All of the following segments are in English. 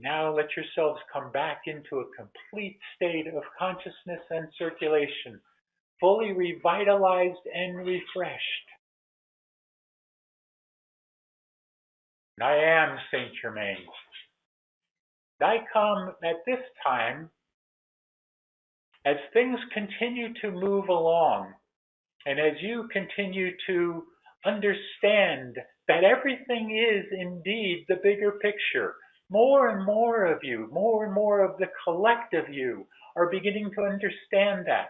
Now let yourselves come back into a complete state of consciousness and circulation, fully revitalized and refreshed. I am Saint Germain. I come at this time as things continue to move along and as you continue to understand that everything is indeed the bigger picture. More and more of you, more and more of the collective you are beginning to understand that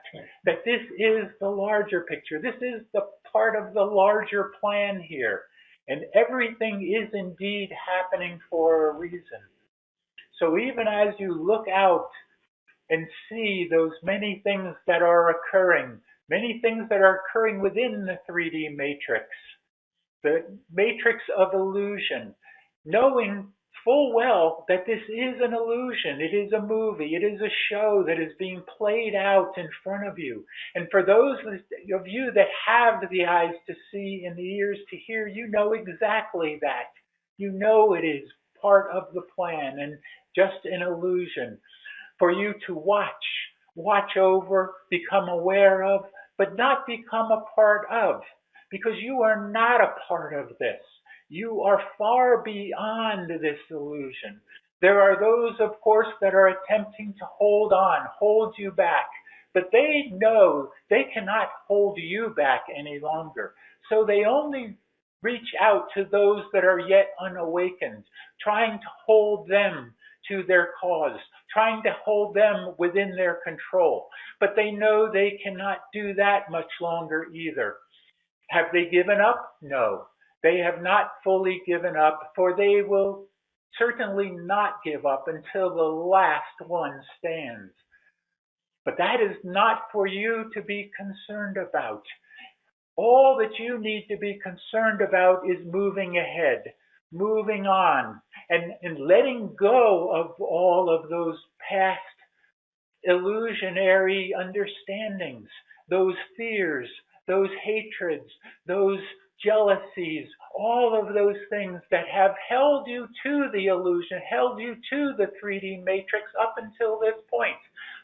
this is the larger picture. This is the part of the larger plan here. And everything is indeed happening for a reason. So even as you look out and see those many things that are occurring, many things that are occurring within the 3D matrix, the matrix of illusion, knowing full well that this is an illusion. It is a movie. It is a show that is being played out in front of you. And for those of you that have the eyes to see and the ears to hear, you know exactly that. You know it is part of the plan and just an illusion for you to watch over, become aware of, but not become a part of, because you are not a part of this. You are far beyond this illusion. There are those, of course, that are attempting to hold on, hold you back, but they know they cannot hold you back any longer. So they only reach out to those that are yet unawakened, trying to hold them to their cause, trying to hold them within their control. But they know they cannot do that much longer either. Have they given up? No. They have not fully given up, for they will certainly not give up until the last one stands. But that is not for you to be concerned about. All that you need to be concerned about is moving ahead, moving on, and letting go of all of those past illusionary understandings, those fears, those hatreds, those jealousies, all of those things that have held you to the illusion, held you to the 3D matrix up until this point,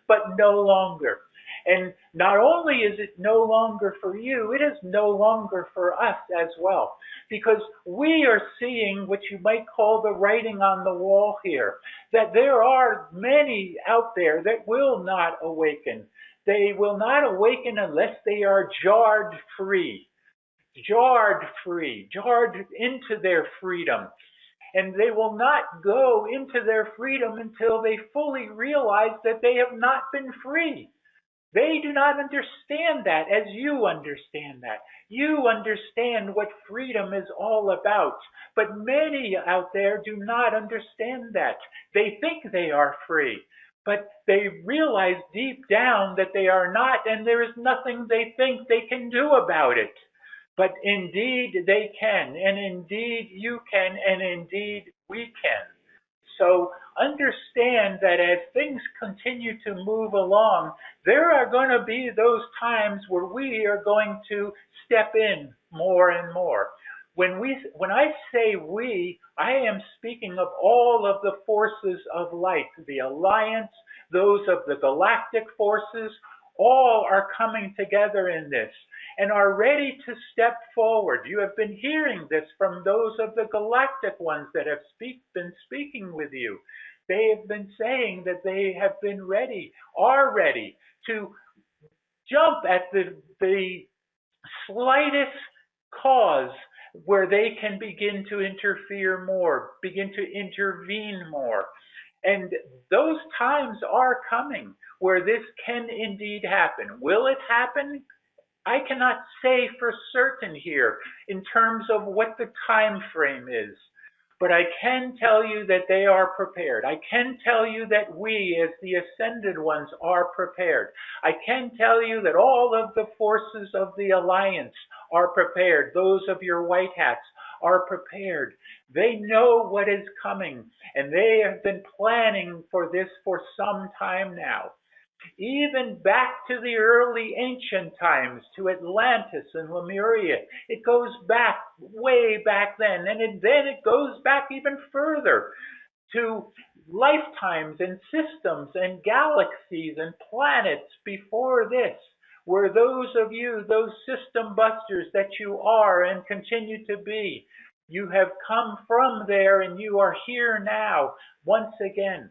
but no longer. And not only is it no longer for you, it is no longer for us as well, because we are seeing what you might call the writing on the wall here, that there are many out there that will not awaken. They will not awaken unless they are jarred free, jarred into their freedom. And they will not go into their freedom until they fully realize that they have not been free. They do not understand that as you understand that. You understand what freedom is all about. But many out there do not understand that. They think they are free, but they realize deep down that they are not, and there is nothing they think they can do about it. But indeed they can, and indeed you can, and indeed we can. So understand that as things continue to move along, there are going to be those times where we are going to step in more and more. When I say we, I am speaking of all of the forces of light, the alliance, those of the galactic forces, all are coming together in this and are ready to step forward. You have been hearing this from those of the galactic ones that have been speaking with you. They have been saying that they have been ready, are ready to jump at the slightest cause where they can begin to interfere more, begin to intervene more. And those times are coming where this can indeed happen. Will it happen? I cannot say for certain here in terms of what the time frame is, but I can tell you that they are prepared. I can tell you that we as the ascended ones are prepared. I can tell you that all of the forces of the alliance are prepared. Those of your white hats are prepared. They know what is coming, and they have been planning for this for some time now. Even back to the early ancient times, to Atlantis and Lemuria. It goes back, way back then, and then it goes back even further. to lifetimes and systems and galaxies and planets before this, where those of you, those system busters that you are and continue to be, you have come from there and you are here now once again.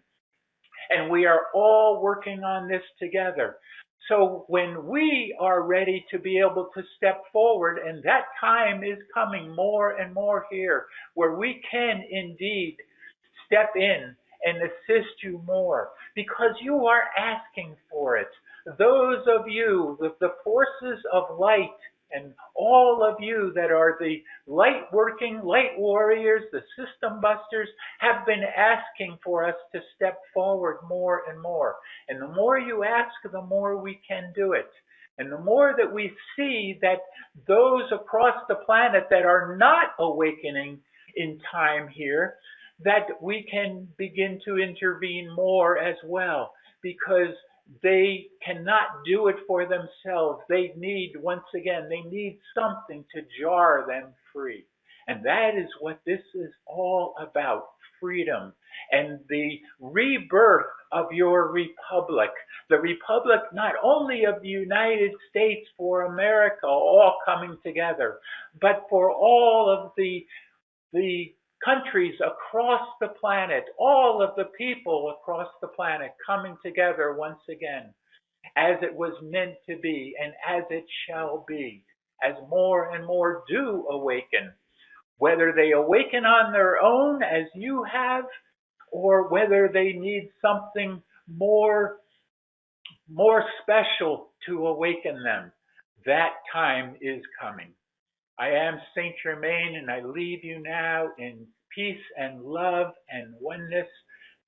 And we are all working on this together. So when we are ready to be able to step forward, and that time is coming more and more here, where we can indeed step in and assist you more because you are asking for it. Those of you, the forces of light, and all of you that are the light working, light warriors, the system busters, have been asking for us to step forward more and more. And the more you ask, the more we can do it. And the more that we see that those across the planet that are not awakening in time here, that we can begin to intervene more as well, because they cannot do it for themselves. They need, once again, they need something to jar them free. And that is what this is all about, freedom and the rebirth of your republic. The republic not only of the United States for America all coming together, but for all of the countries across the planet, all of the people across the planet coming together once again, as it was meant to be and as it shall be, as more and more do awaken, whether they awaken on their own as you have, or whether they need something more special to awaken them. That time is coming. I am Saint Germain, and I leave you now in peace and love and oneness,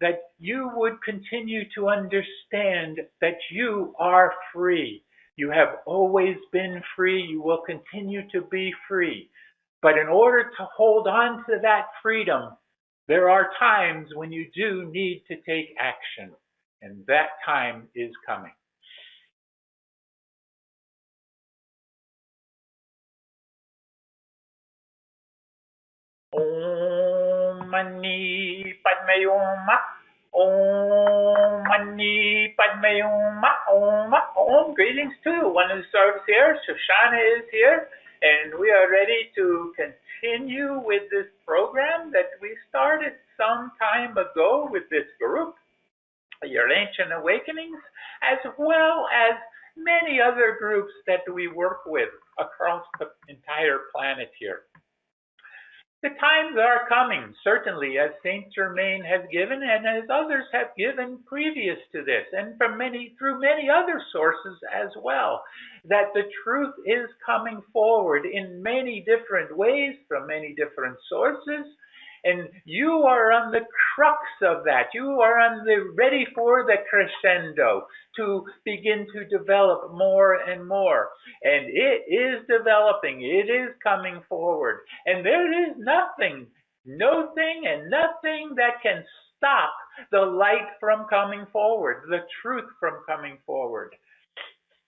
that you would continue to understand that you are free. You have always been free. You will continue to be free. But in order to hold on to that freedom, there are times when you do need to take action, and that time is coming. Om Mani Padme Hum. Om Mani Padme Hum. Om. Greetings to you. One who serves here, Shoshana is here, and we are ready to continue with this program that we started some time ago with this group, Your Ancient Awakenings, as well as many other groups that we work with across the entire planet here. The times are coming, certainly, as Saint Germain has given and as others have given previous to this, and through many other sources as well, that the truth is coming forward in many different ways from many different sources. And you are on the crux of that. You are on the ready for the crescendo to begin to develop more and more. And it is developing. It is coming forward. And there is nothing, no thing and nothing that can stop the light from coming forward, the truth from coming forward.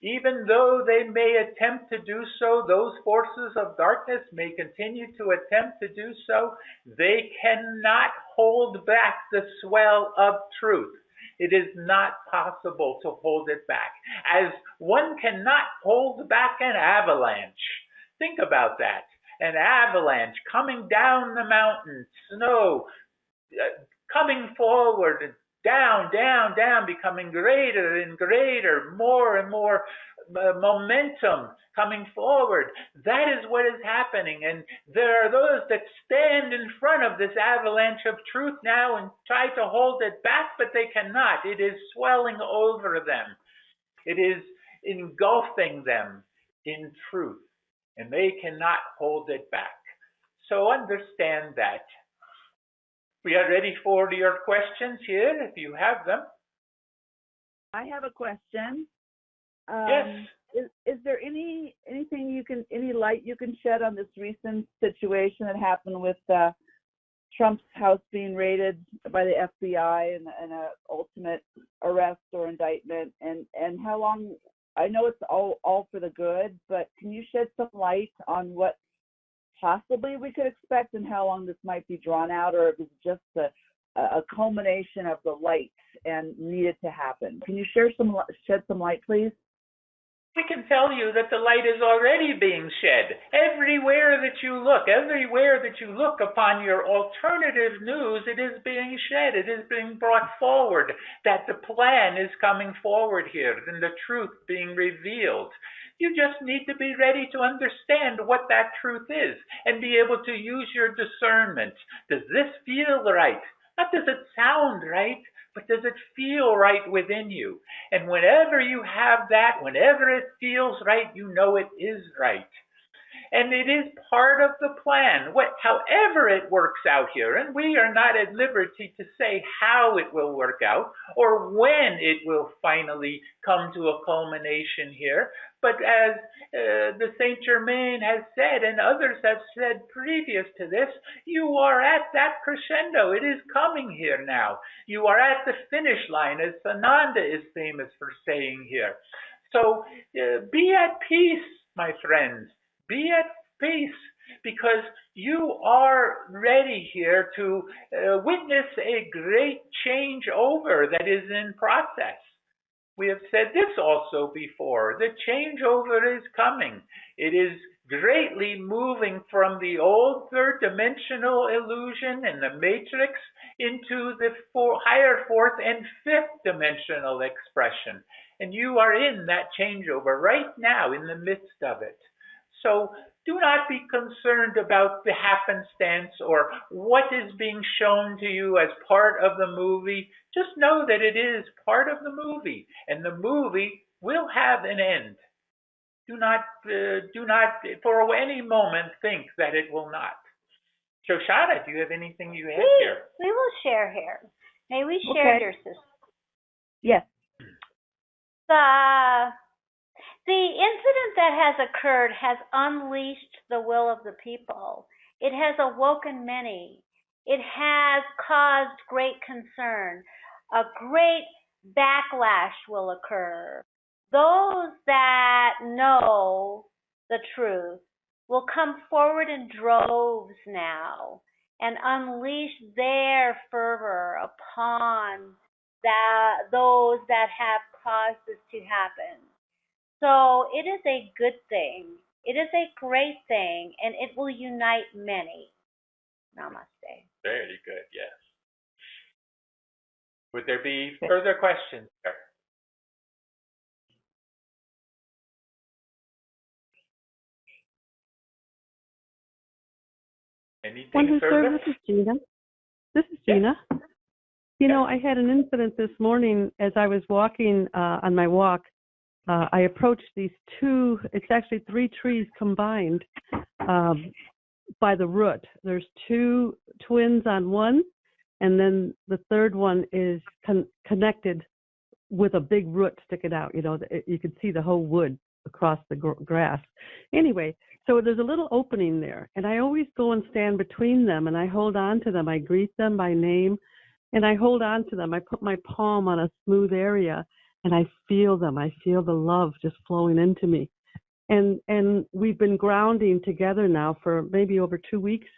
Even though they may attempt to do so, those forces of darkness may continue to attempt to do so, they cannot hold back the swell of truth. It is not possible to hold it back, as one cannot hold back an avalanche. Think about that. An avalanche coming down the mountain, snow coming forward, down, down, down, becoming greater and greater, more and more momentum coming forward. That is what is happening. And there are those that stand in front of this avalanche of truth now and try to hold it back, but they cannot. It is swelling over them. It is engulfing them in truth, and they cannot hold it back. So understand that. We are ready for your questions here, if you have them. I have a question. Yes. Is there any light you can shed on this recent situation that happened with Trump's house being raided by the FBI and an ultimate arrest or indictment, and how long? I know it's all for the good, but can you shed some light on what possibly we could expect and how long this might be drawn out, or if it's just a culmination of the light and needed to happen. Can you shed some light, please? We can tell you that the light is already being shed. Everywhere that you look upon your alternative news, it is being shed. It is being brought forward, that the plan is coming forward here and the truth being revealed. You just need to be ready to understand what that truth is and be able to use your discernment. Does this feel right? Not does it sound right, but does it feel right within you? And whenever you have that, whenever it feels right, you know it is right. And it is part of the plan, however it works out here. And we are not at liberty to say how it will work out or when it will finally come to a culmination here. But as the Saint Germain has said, and others have said previous to this, you are at that crescendo. It is coming here now. You are at the finish line, as Sananda is famous for saying here. So be at peace, my friends. Be at peace, because you are ready here to witness a great changeover that is in process. We have said this also before. The changeover is coming. It is greatly moving from the old third dimensional illusion and the matrix into the higher fourth and fifth dimensional expression. And you are in that changeover right now, in the midst of it. So do not be concerned about the happenstance or what is being shown to you as part of the movie. Just know that it is part of the movie, and the movie will have an end. Do not for any moment think that it will not. Shoshana, do you have anything you have here? We will share here. May we share, dear sister? Yes. The incident that has occurred has unleashed the will of the people. It has awoken many. It has caused great concern. A great backlash will occur. Those that know the truth will come forward in droves now and unleash their fervor upon those that have caused this to happen. So it is a good thing. It is a great thing, and it will unite many. Namaste. Very good, yes. Would there be further questions there? Anything further? This is Gina. Gina. You know, I had an incident this morning as I was walking on my walk. I approached these it's actually 3 trees combined by the root. There's 2 twins on one, and then the third one is connected with a big root sticking out. You know, you can see the whole wood across the grass. Anyway, so there's a little opening there, and I always go and stand between them, and I hold on to them. I greet them by name, and I hold on to them. I put my palm on a smooth area, and I feel them. I feel the love just flowing into me. And we've been grounding together now for maybe over 2 weeks.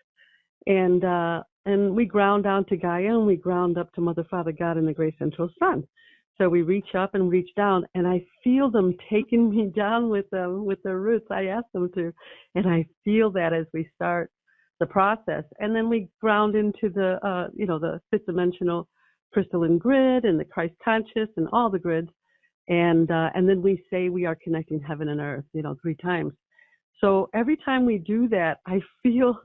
And we ground down to Gaia, and we ground up to Mother, Father, God, and the Great Central Sun. So we reach up and reach down, and I feel them taking me down with them, with their roots. I ask them to. And I feel that as we start the process. And then we ground into the, the fifth dimensional crystalline grid and the Christ conscious and all the grids. And then we say we are connecting heaven and earth, 3 times. So every time we do that, I feel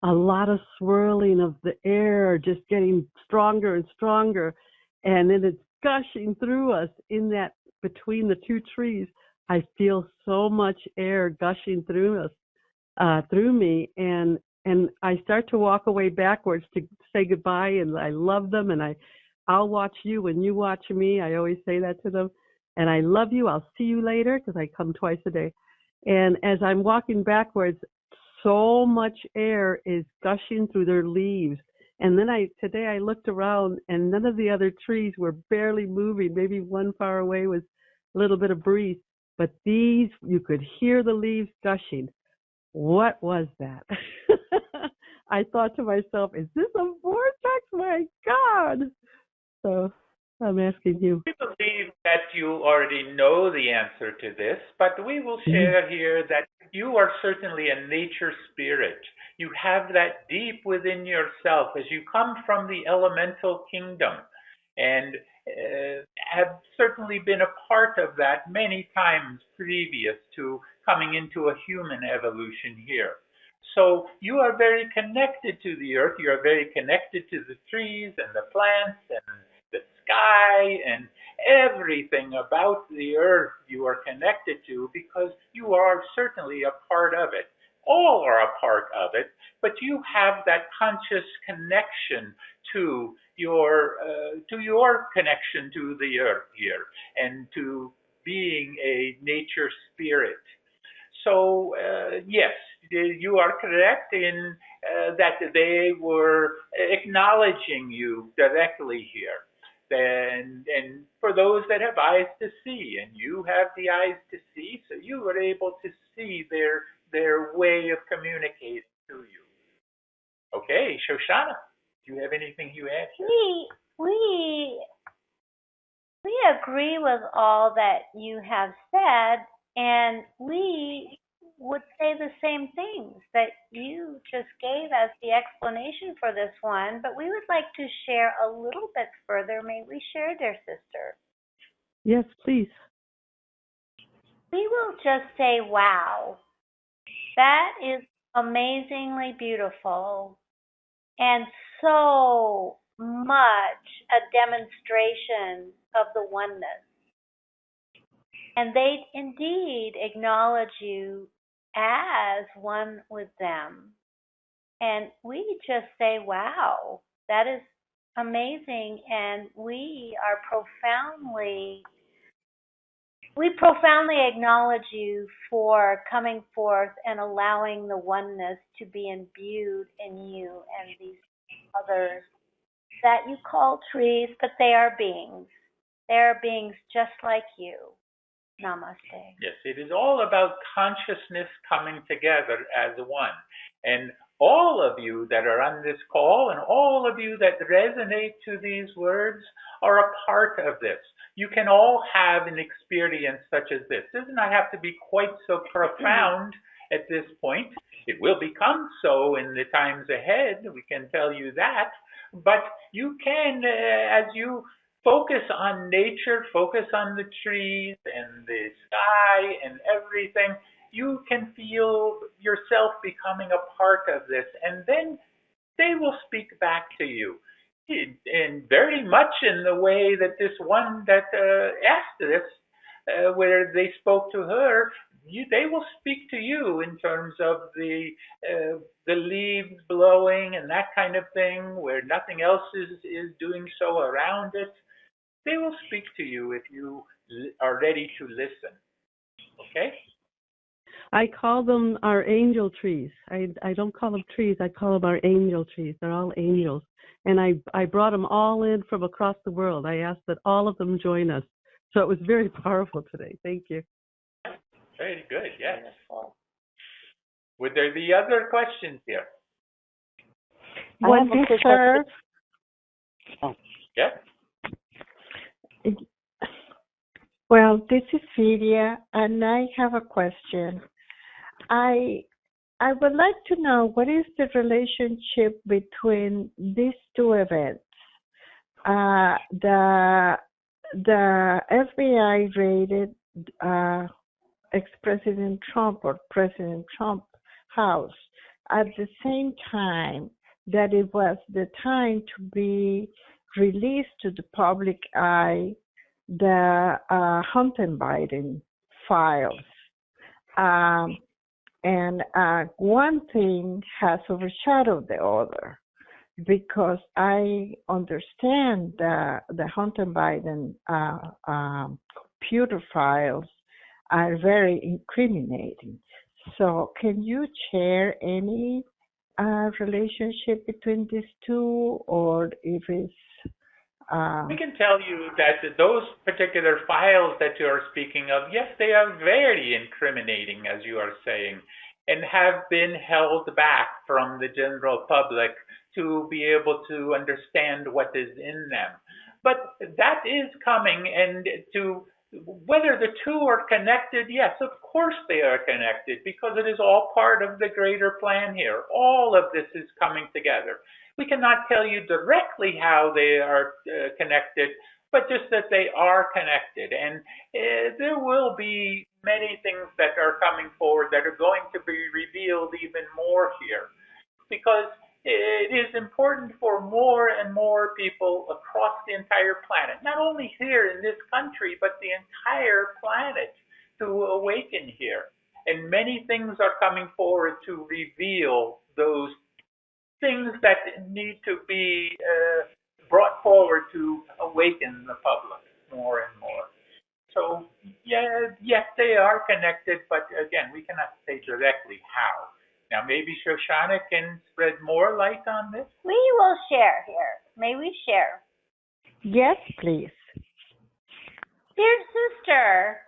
a lot of swirling of the air, just getting stronger and stronger. And then it's gushing through us in that between the 2 trees. I feel so much air gushing through us, through me. And I start to walk away backwards to say goodbye, and I love them, and I'll watch you when you watch me. I always say that to them. And I love you. I'll see you later, because I come twice a day. And as I'm walking backwards, so much air is gushing through their leaves. And then today I looked around, and none of the other trees were barely moving. Maybe one far away was a little bit of breeze. But these, you could hear the leaves gushing. What was that? I thought to myself, is this a vortex? my God. So I'm asking you. We believe that you already know the answer to this, but we will Mhm. share here that you are certainly a nature spirit. You have that deep within yourself as you come from the elemental kingdom and have certainly been a part of that many times previous to coming into a human evolution here. So you are very connected to the earth. You are very connected to the trees and the plants and the sky and everything about the earth you are connected to because you are certainly a part of it. All are a part of it, but you have that conscious connection to your connection to the earth here and to being a nature spirit. So yes, you are correct in that they were acknowledging you directly here. And for those that have eyes to see, and you have the eyes to see, so you were able to see their way of communicating to you. Okay, Shoshana, do you have anything you add here? We we agree with all that you have said, and we would say the same things that you just gave as the explanation for this one, but we would like to share a little bit further. May we share, dear sister? Yes, please. We will just say, wow, that is amazingly beautiful and so much a demonstration of the oneness. And they indeed acknowledge you as one with them. And we just say, wow, that is amazing. And we profoundly acknowledge you for coming forth and allowing the oneness to be imbued in you and these others that you call trees, but they are beings. They are beings just like you. Namaste. Yes, it is all about consciousness coming together as one. And all of you that are on this call and all of you that resonate to these words are a part of this. You can all have an experience such as this. It does not have to be quite so profound at this point. It will become so in the times ahead, we can tell you that. But you can, as you focus on nature, focus on the trees and the sky and everything, you can feel yourself becoming a part of this. And then they will speak back to you. And very much in the way that this one that asked this, where they spoke to her, they will speak to you in terms of the leaves blowing and that kind of thing, where nothing else is doing so around it. They will speak to you if you are ready to listen. Okay? I call them our angel trees. I don't call them trees. I call them our angel trees. They're all angels. And I brought them all in from across the world. I asked that all of them join us. So it was very powerful today. Thank you. Very good. Yes. Beautiful. Would there be other questions here? Well, sir, Yes. well, this is Celia, and I have a question. I would like to know what is the relationship between these two events. The FBI raided ex-President Trump or President Trump house at the same time that it was the time to be released to the public eye the Hunter Biden files. And one thing has overshadowed the other because I understand the Hunter Biden computer files are very incriminating. So can you share any relationship between these two, or if it's We can tell you that those particular files that you are speaking of, yes, they are very incriminating, as you are saying, and have been held back from the general public to be able to understand what is in them. But that is coming, and to whether the two are connected, yes, of course they are connected because it is all part of the greater plan here. All of this is coming together. We cannot tell you directly how they are connected, but just that they are connected. And there will be many things that are coming forward that are going to be revealed even more here because it is important for more and more people across the entire planet, not only here in this country, but the entire planet to awaken here. And many things are coming forward to reveal those things that need to be brought forward to awaken the public more and more. So, yeah, yes, they are connected, but again, we cannot say directly how. Now, maybe Shoshana can spread more light on this. We will share here. May we share? Yes, please. Dear sister,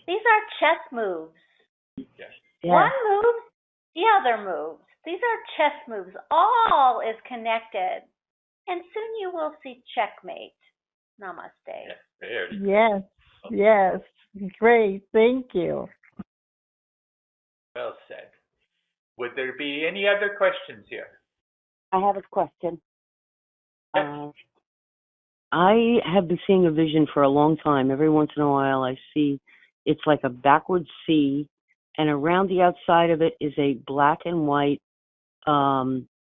these are chess moves. Yes. One moves, the other moves. These are chess moves. All is connected. And soon you will see checkmate. Namaste. Yes, there. Yes, yes. Great. Thank you. Well said. Would there be any other questions here? I have a question. Yes. I have been seeing a vision for a long time. Every once in a while I see it's like a backwards C, and around the outside of it is a black and white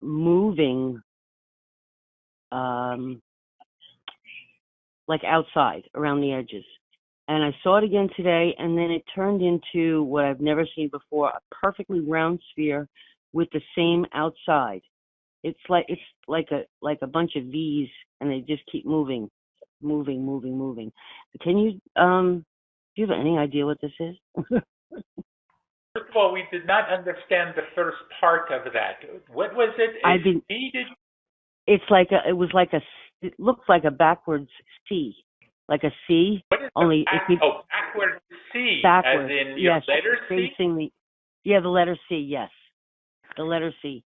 moving like outside around the edges. And I saw it again today, and then it turned into what I've never seen before, a perfectly round sphere with the same outside. It's like a bunch of V's, and they just keep moving. Can you do you have any idea what this is? First of all, we did not understand the first part of that. What was it? It looks like a backwards C, like a C. What is only backwards C, backwards, as in yes, letter C? facing the letter C, yes, the letter C,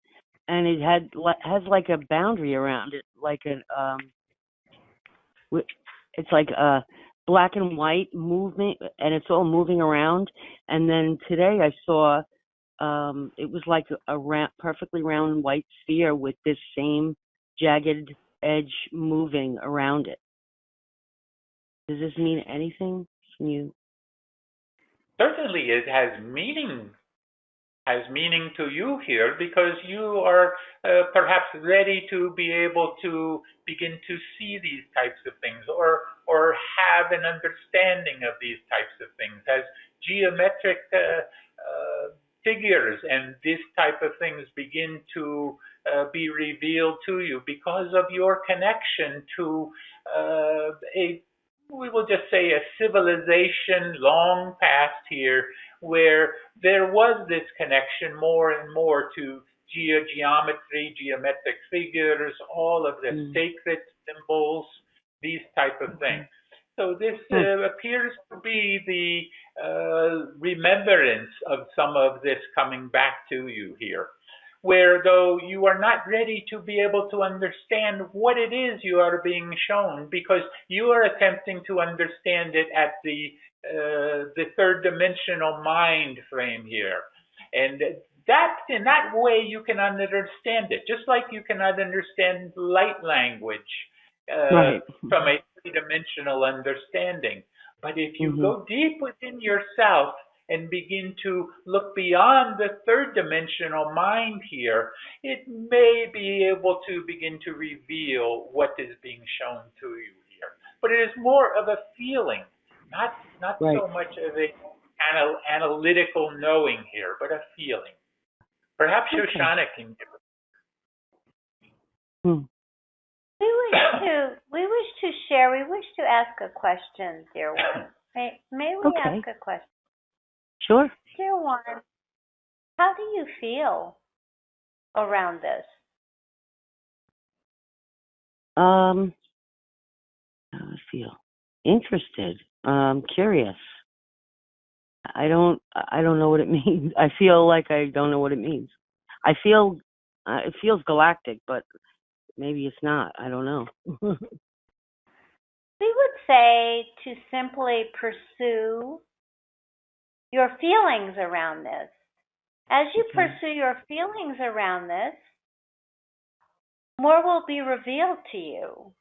and it has like a boundary around it, like it's like a black and white movement, and it's all moving around. And then today I saw it was like a perfectly round white sphere with this same jagged edge moving around it. Does this mean anything? Can you? Certainly, it has meaning to you here because you are perhaps ready to be able to begin to see these types of things or have an understanding of these types of things as geometric figures and this type of things begin to be revealed to you because of your connection to we will just say a civilization long past here where there was this connection more and more to geometry, geometric figures, all of the sacred symbols, these type of things. So this appears to be the remembrance of some of this coming back to you here, where though you are not ready to be able to understand what it is you are being shown because you are attempting to understand it at the third dimensional mind frame here. And that in that way you cannot understand it, just like you cannot understand light language from a three-dimensional understanding. But if you go deep within yourself and begin to look beyond the third dimensional mind here, it may be able to begin to reveal what is being shown to you here. But it is more of a feeling, not so much of an analytical knowing here, but a feeling. Perhaps Shoshana can give it. We wish to share. We wish to ask a question, dear one. May we ask a question? Sure. Dear one, how do you feel around this? How do I feel? Interested. Curious. I don't know what it means. I feel like I don't know what it means. I feel It feels galactic, but maybe it's not. I don't know. We would say to simply pursue your feelings around this. As you Okay. pursue your feelings around this, more will be revealed to you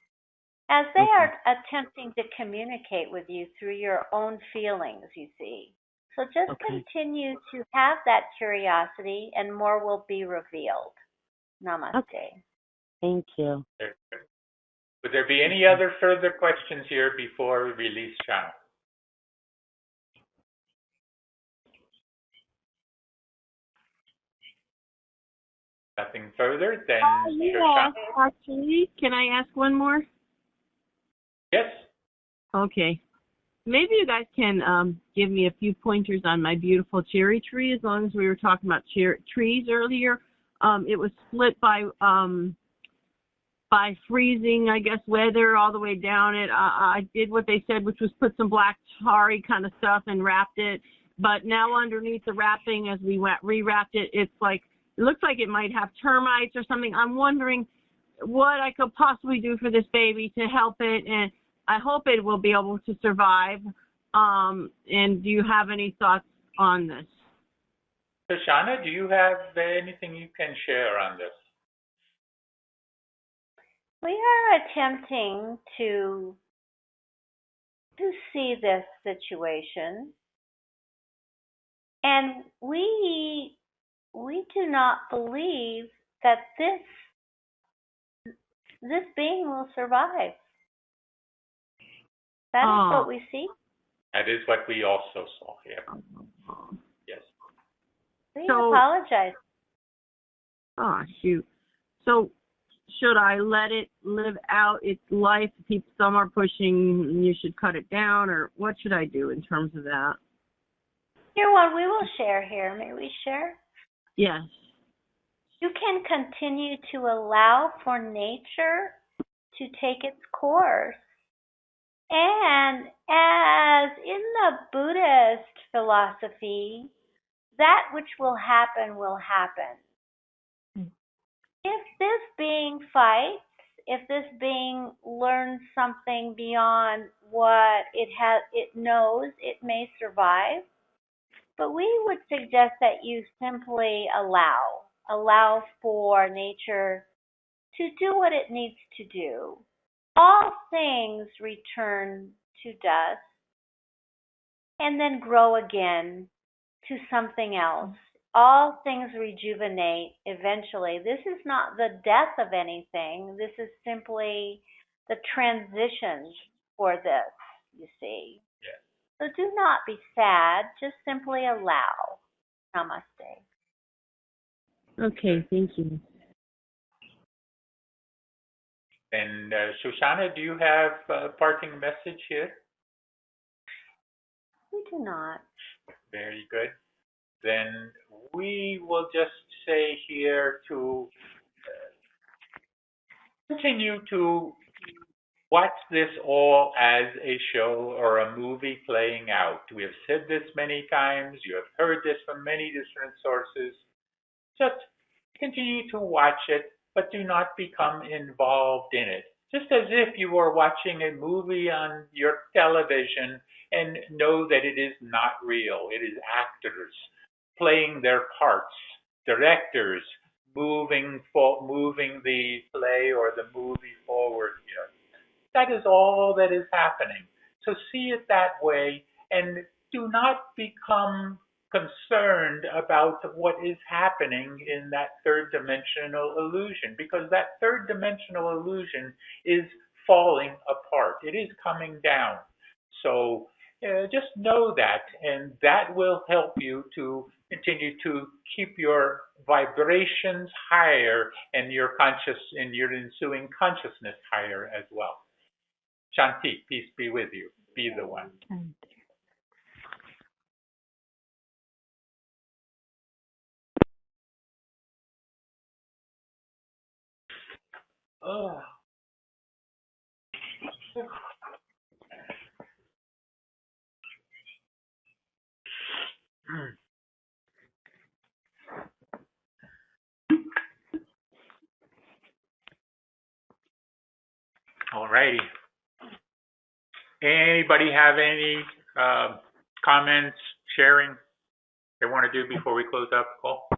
as they Okay. are attempting to communicate with you through your own feelings, you see. So just Okay. continue to have that curiosity and more will be revealed. Namaste. Okay. Thank you. Would there be any other further questions here before we release Shana? Nothing further, then Yeah, Shoshana. actually, can I ask one more? Yes. Okay. Maybe you guys can give me a few pointers on my beautiful cherry tree, as long as we were talking about trees earlier. It was split by freezing, I guess, weather all the way down it. I did what they said, which was put some black tarry kind of stuff and wrapped it. But now underneath the wrapping, as we rewrapped it, it looks like it might have termites or something. I'm wondering what I could possibly do for this baby to help it, and I hope it will be able to survive. And do you have any thoughts on this? Shoshana, do you have anything you can share on this? We are attempting to see this situation, and we do not believe that this being will survive. That is what we see. That is what we also saw here. Yes. We apologize. Oh, shoot. So should I let it live out its life? Some are pushing you should cut it down, or what should I do in terms of that? Here, one we will share here. May we share? Yes. You can continue to allow for nature to take its course. And as in the Buddhist philosophy, that which will happen will happen. If this being fights, if this being learns something beyond what it knows, it may survive. But we would suggest that you simply allow for nature to do what it needs to do. All things return to dust and then grow again to something else. All things rejuvenate eventually. This is not the death of anything. This is simply the transition for this, you see. Yes. So do not be sad. Just simply allow. Namaste. Okay, thank you. And Shoshana, do you have a parting message here? We do not. Very good. Then we will just say here to continue to watch this all as a show or a movie playing out. We have said this many times. You have heard this from many different sources. Just continue to watch it, but do not become involved in it. Just as if you were watching a movie on your television and know that it is not real. It is actors playing their parts, directors moving the play or the movie forward here. That is all that is happening. So see it that way and do not become concerned about what is happening in that third dimensional illusion, because that third dimensional illusion is falling apart. It is coming down. So just know that, and that will help you to continue to keep your vibrations higher and your ensuing consciousness higher as well. Shanti, peace be with you. Be the one. Oh. All righty. Anybody have any comments, sharing they want to do before we close out the call?